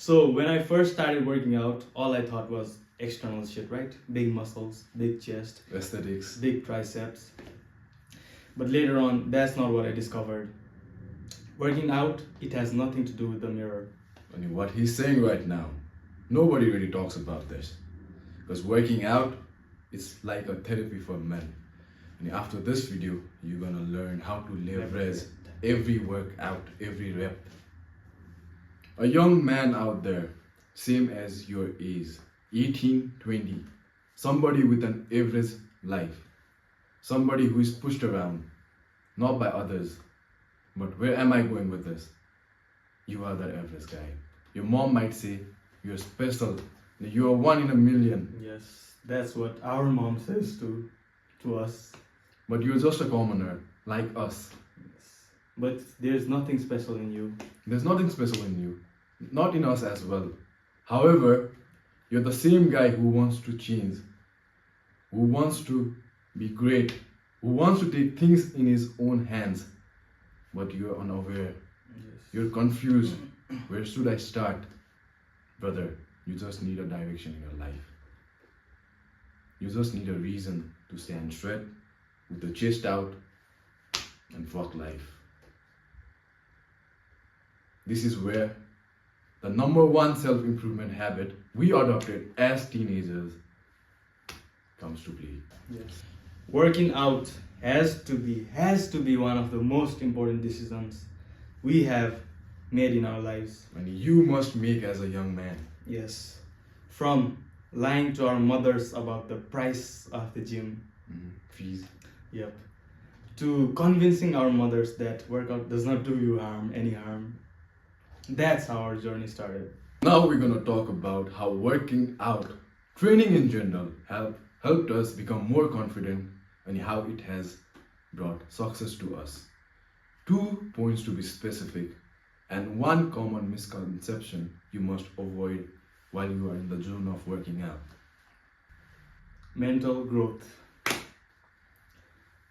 So when I first started working out, all I thought was external shit, right? Big muscles, big chest, Aesthetics. big triceps. But later on, that's not what I discovered. Working out, it has nothing to do with the mirror. I mean, what he's saying right now, nobody really talks about this. Because working out, it's like a therapy for men. And after this video, you're gonna learn how to leverage every workout, every rep. A young man out there, same as your age, 18, 20, somebody with an average life, somebody who is pushed around, not by others. But where am I going with this? You are that average guy. Your mom might say you're special, you are one in a million, Yes, that's what our mom says to us. but you're just a commoner like us. Yes. But there's nothing special in you. There's nothing special in you, not in us as well. However, you're the same guy who wants to change, who wants to be great, who wants to take things in his own hands, but you're unaware. Yes. You're confused. Where should I start? Brother, you just need a direction in your life. You just need a reason to stand straight with the chest out and fuck life. This is where the number one self-improvement habit we adopted as teenagers comes to play. Yes. Working out has to be one of the most important decisions we have made in our lives. And you must make as a young man. Yes. From lying to our mothers about the price of the gym. Fees. Yep. To convincing our mothers that workout does not do you any harm. That's how our journey started. Now we're gonna talk about how working out, training in general, helped us become more confident and how it has brought success to us. 2 points to be specific, and one common misconception you must avoid while you are in the zone of working out. Mental growth.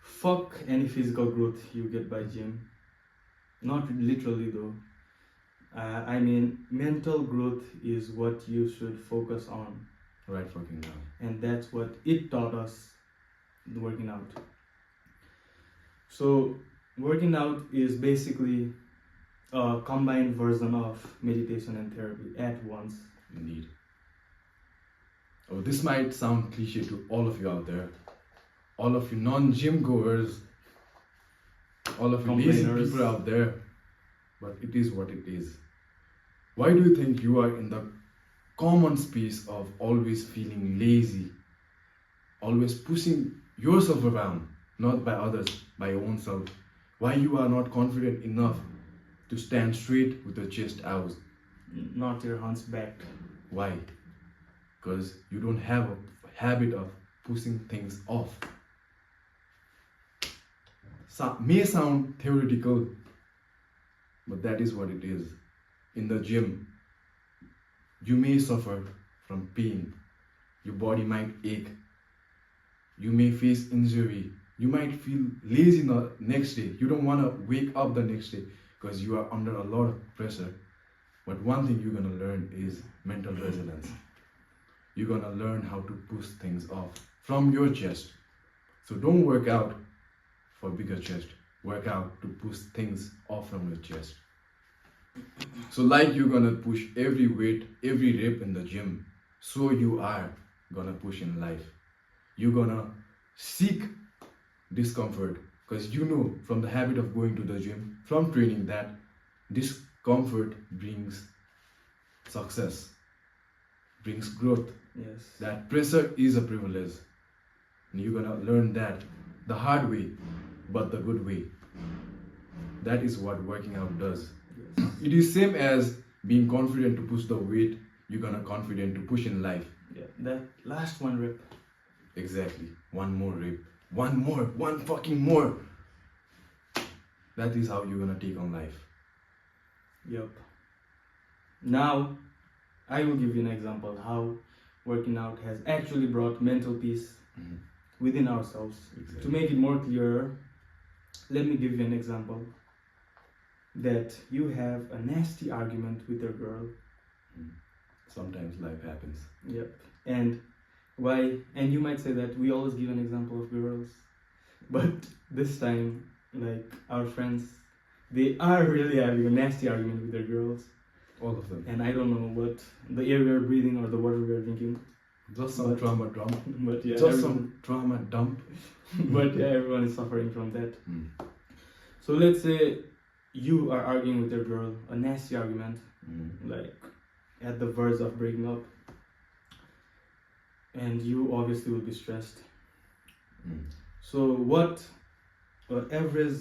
Fuck any physical growth you get by gym. Not literally though. I mean, mental growth is what you should focus on. Right fucking now. And that's what it taught us working out. So, working out is basically a combined version of meditation and therapy at once. Indeed. Oh, this might sound cliche to all of you out there. All of you non-gym goers, all of you lazy Complainers. people out there, but it is what it is. Why do you think you are in the common space of always feeling lazy, always pushing yourself around, not by others, by your own self? Why you are not confident enough to stand straight with your chest out? Not your hunchback. Why? Because you don't have a habit of pushing things off. May sound theoretical, but that is what it is. In the gym, you may suffer from pain. Your body might ache. You may face injury. You might feel lazy the next day. You don't want to wake up the next day because you are under a lot of pressure. But one thing you're going to learn is mental resilience. You're going to learn how to push things off from your chest. So don't work out for bigger chest. Work out to push things off from your chest. So like you're going to push every weight, every rep in the gym, so you are going to push in life. You're going to seek discomfort because you know from the habit of going to the gym, from training, that discomfort brings success, brings growth. Yes. That pressure is a privilege. And you're gonna learn that the hard way, but the good way. That is what working out does. Yes. It is same as being confident to push the weight you're gonna confident to push in life. Yeah. That last one rep. Exactly. One more rep. One more. One fucking more. That is how you're gonna take on life. Yep. Now, I will give you an example how working out has actually brought mental peace within ourselves. Exactly. To make it more clearer, let me give you an example. That you have a nasty argument with your girl, Sometimes life happens. Yep. And why? And you might say that we always give an example of girls, but this time, like our friends, they are really having a nasty argument with their girls, All of them. and I don't know what the air we are breathing or the water we are drinking, Just some But- trauma dump. but yeah, Just everyone, some trauma dump. but yeah, everyone is suffering from that. Mm. So let's say you are arguing with your girl, a nasty argument, Mm. like at the verge of breaking up, and you obviously will be stressed. Mm. So what an average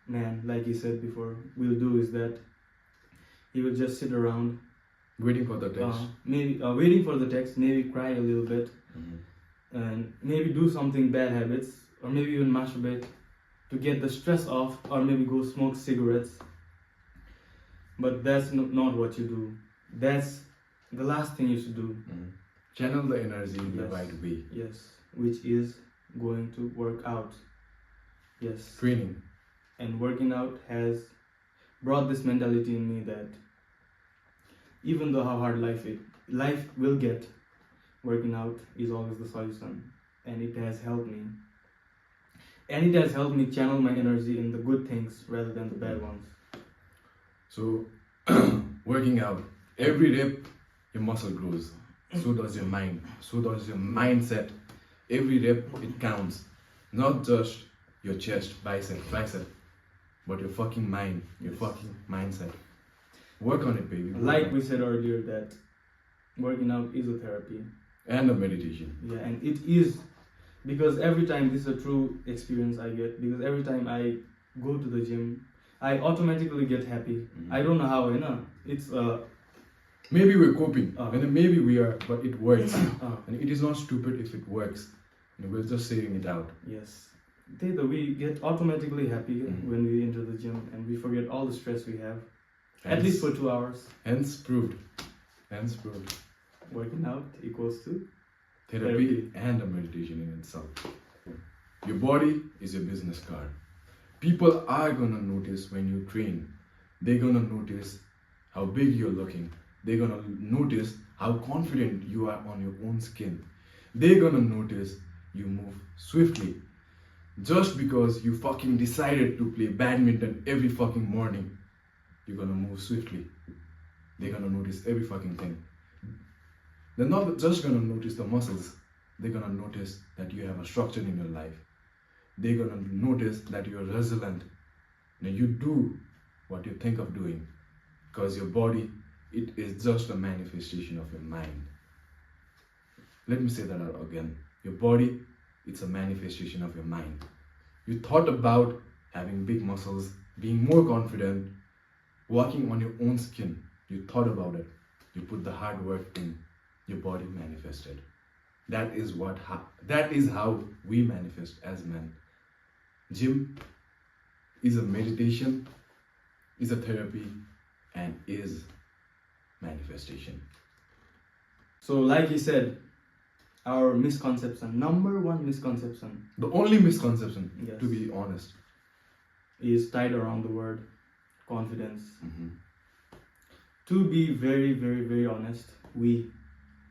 man, like you said before, will do is that he will just sit around, Waiting for the text. maybe waiting for the text, maybe cry a little bit, Mhm. and maybe do something bad habits, or maybe even masturbate to get the stress off, or maybe go smoke cigarettes. But that's not what you do. That's the last thing you should do. Mm. Channel the energy in the Yes. right way. Yes, which is going to work out. Yes. Training. And working out has brought this mentality in me that even though how hard life will get, working out is always the solution, and it has helped me. And it has helped me channel my energy in the good things rather than the bad ones. So, working out. Every rep, your muscle grows. So does your mind. So does your mindset. Every rep, it counts. Not just your chest, bicep, tricep, but your fucking mind, your fucking mindset. Work on it, baby. Work Like on we it. said earlier, that working out is a therapy. And a meditation. Yeah, and it is, because every time, this is a true experience I get, because every time I go to the gym, I automatically get happy. Mhm. I don't know how, it's Maybe we're coping, Uh. and then maybe we are, but it works. uh, And it is not stupid if it works. And we're just saying it out. yes. We get automatically happy Mhm. when we enter the gym, and we forget all the stress we have, at Hence- least for 2 hours. Hence proved. Hence proved. Working out equals to Therapy and a meditation in itself. Your body is your business card. People are gonna notice when you train. They're gonna notice how big you're looking. They're gonna notice how confident you are on your own skin. They're gonna notice you move swiftly. Just because you fucking decided to play badminton every fucking morning, you're gonna move swiftly. They're gonna notice every fucking thing. They're not just gonna notice the muscles, they're gonna notice that you have a structure in your life. They're gonna notice that you're resilient. Now you do what you think of doing, because your body, it is just a manifestation of your mind. Let me say that out again. Your body, it's a manifestation of your mind. You thought about having big muscles, being more confident, walking on your own skin. You thought about it. You put the hard work in. Your body manifested. That is how we manifest as men. Gym is a meditation, is a therapy, and is manifestation. So, like you said, our misconception, number one misconception, The only misconception, Yes. to be honest, is tied around the word confidence. Mhm. To be very, very, very honest, we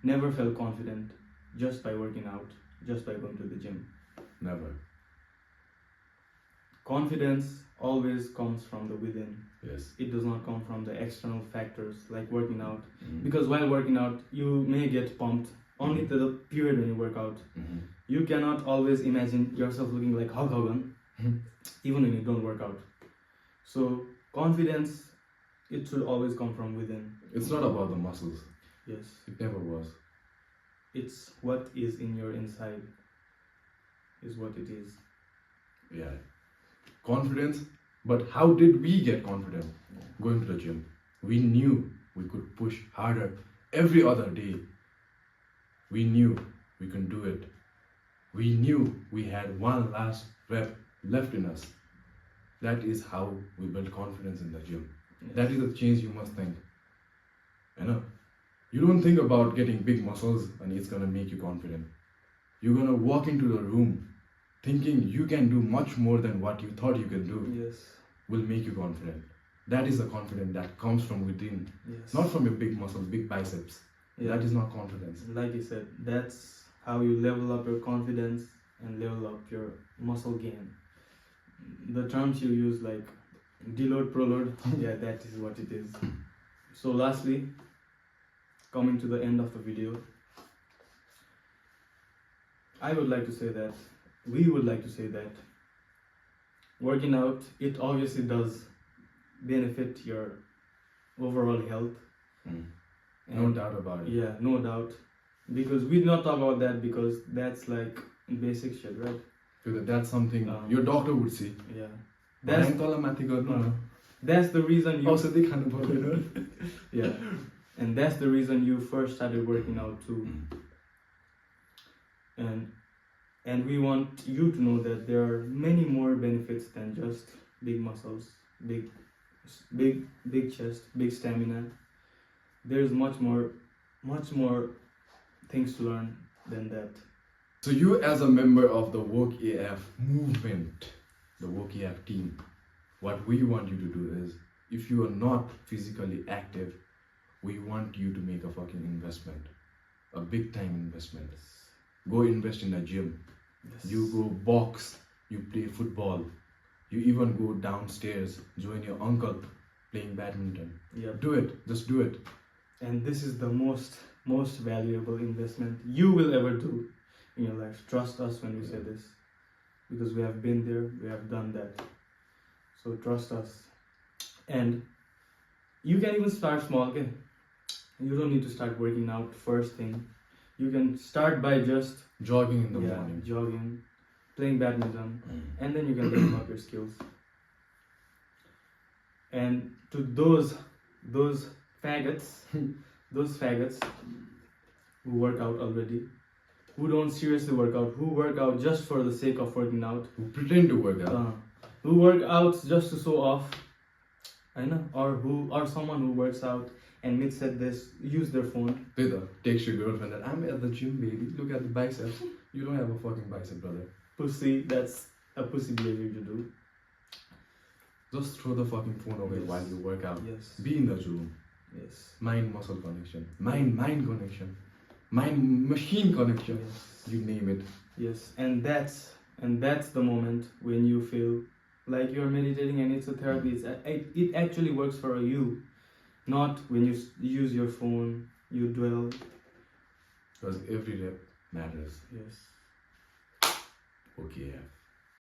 never felt confident just by working out, just by going to the gym. Never. Confidence always comes from the within. Yes. It does not come from the external factors like working out. Mhm. Because while working out, you may get pumped only to the period when you work out. Mhm. You cannot always imagine yourself looking like Hulk Hogan, Mhm. even when you don't work out. So confidence, it should always come from within. It's not about the muscles. Yes, It never was. it's what is in your inside is what it is. Yeah. Confidence. But how did we get confident? Going to the gym. We knew we could push harder every other day. We knew we can do it. We knew we had one last rep left in us. That is how we build confidence in the gym. Yes. That is the change you must think. You don't think about getting big muscles and it's gonna make you confident. You're gonna walk into the room thinking you can do much more than what you thought you can do, Yes. will make you confident. That is the confidence that comes from within, Yes. not from your big muscles, big biceps. Yeah. That is not confidence. Like you said, that's how you level up your confidence and level up your muscle gain. The terms you use like deload, proload, yeah, that is what it is. So lastly, coming to the end of the video, we would like to say that working out, it obviously does benefit your overall health. No And doubt about it. yeah, no doubt. Because we did not talk about that because that's like basic shit, right? Because that's something your your doctor would see. Yeah. That's that's the reason you Also, they kind of bother, right? yeah. And that's the reason you first started working out too. And we want you to know that there are many more benefits than just big muscles, big chest, big stamina. There's much more things to learn than that. So you as a member of the Woke AF movement, the Woke AF team, what we want you to do is, if you are not physically active, we want you to make a fucking investment, a big time investment. Go invest in a gym. Yes. You go box, you play football, you even go downstairs, join your uncle playing badminton. Yeah. Do it, just do it. And this is the most valuable investment you will ever do in your life. Trust us when we say this, because we have been there, we have done that. So trust us. And you can even start small, okay? You don't need to start working out first thing. You can start by just Jogging in the morning. jogging, playing badminton, and then you can develop your skills. And to those faggots who work out already, who don't seriously work out, who work out just for the sake of working out, Who pretend to work out. who work out just to show off, I know, or someone who works out and mix at this, use their phone. Takes your girlfriend that I'm at the gym, baby. Look at the biceps. You don't have a fucking bicep, brother. Pussy, that's a pussy behavior to do. Just throw the fucking phone away Yes. while you work out. Yes. Be in the room. Yes. Mind muscle connection. Mind connection. Mind machine connection. Yes. You name it. Yes. And that's the moment when you feel like you're meditating and it's a therapy. It actually works for you. Not when you use your phone, you dwell. Because every rep matters. Yes. Okay.